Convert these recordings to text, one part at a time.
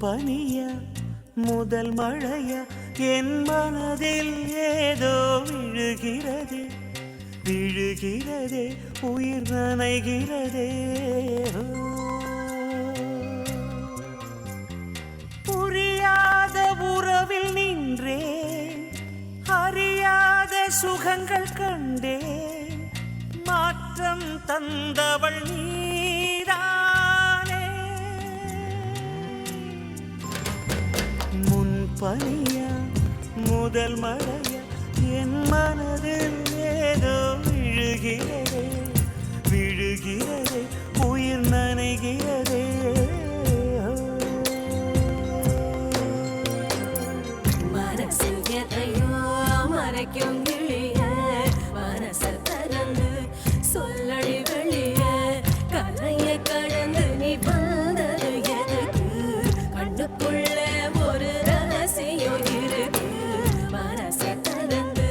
பனியா முதல் மழையா என் மனதில் ஏதோ விழுகிறதே விழுகிறதே உயிர் நனைகிறதே புரியாத உறவில் நின்றேன் அறியாத சுகங்கள் கண்டேன் மாற்றம் தந்தவள் நீதானே பனியா முதல் மழையா என் மனதில் ஏதோ விழுகிறதே விழுகிறதே உயிர் நனைகிறதே மனசில் எதையோ மறைக்கும் கிளிய மனசை திறந்து சொல்லடி வெளிய கரையை கடந்து நீ வந்தது எதுக்கு கண்ணுக்குள்ள ஒரு ரகசியம் இருக்கு மனசை திறந்து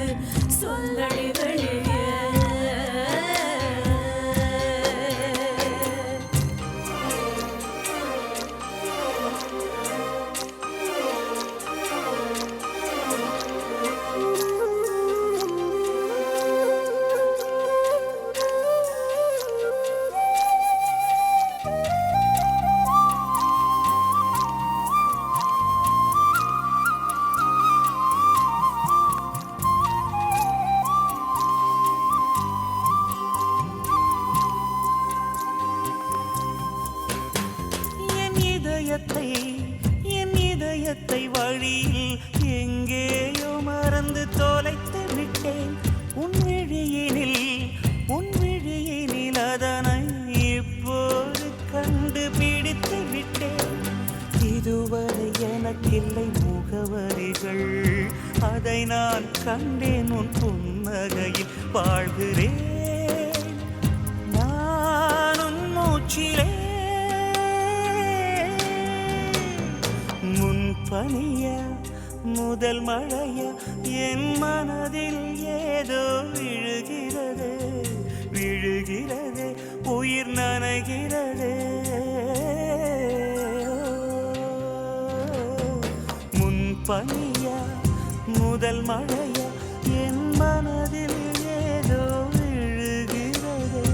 சொல்லடி வெளிய என் இதயத்தை வழியில் எங்கேயோ மறந்து தொலைத்து விட்டேன் உன் விழியினில் அதனை இப்போது கண்டுபிடித்து விட்டேன் இதுவரை எனக்கில்லை முகவரிகள் அதை நான் கண்டேன் உன் புன்னகையில் வாழ்கிறேன் நான் உன் மூச்சிலே பனியா முதல் மழையா என் மனதில் ஏதோ விழுகிறதே விழுகிறதே உயிர் நனைகிறதே முன் பனியா முதல் மழையா என் மனதில் ஏதோ விழுகிறதே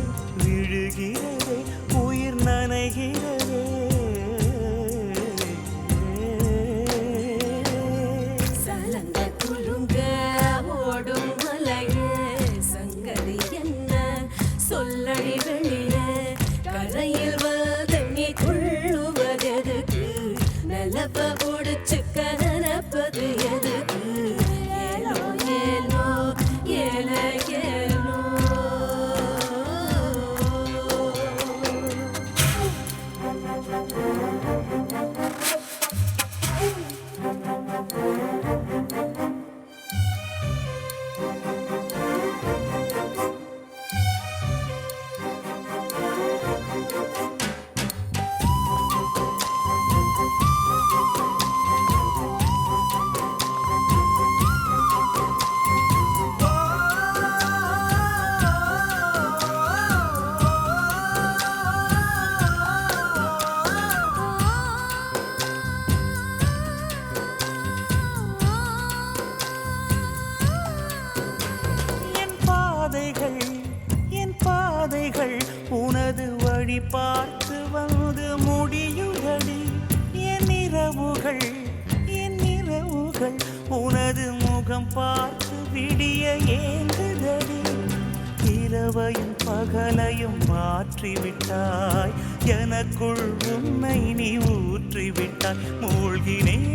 விழுகிறதே உயிர் நனைகிறதே சொல்லடி வெளிய கரையில் வந்து நீ துள்ளுவதெதுக்கு நிலப்ப ஒடிச்சுக்க நினைப்பது எதுக்கு ஏலோ ஏலோ ஏல ஏலோ என் பாதைகள் உனது வழி பார்த்து வந்து முடியுதடி என் இரவுகள் உனது முகம் பார்த்து விடிய ஏங்குதடி இரவையும் பகலையும் மாற்றிவிட்டாய் எனக்குள் உன்னை நீ ஊற்றிவிட்டாய் மூழ்கினேன்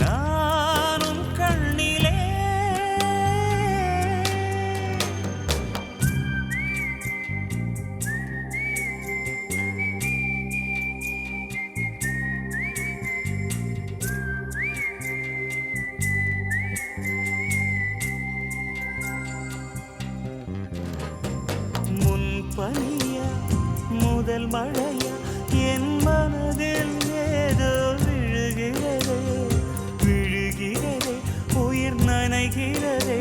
நானும் கண்ணிலே பனியா முதல் மழையா என் மனதில் ஏதோ விழுகிறதே விழுகிறதே உயிர் நனைகிறதே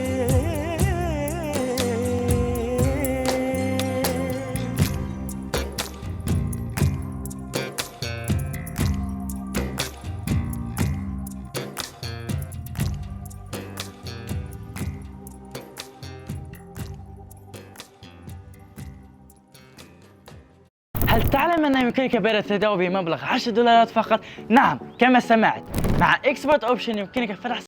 هل تعلم أن يمكنك بيع التداول بمبلغ $10 فقط؟ نعم كما سمعت. مع إكسبورت أوبشن يمكنك فتح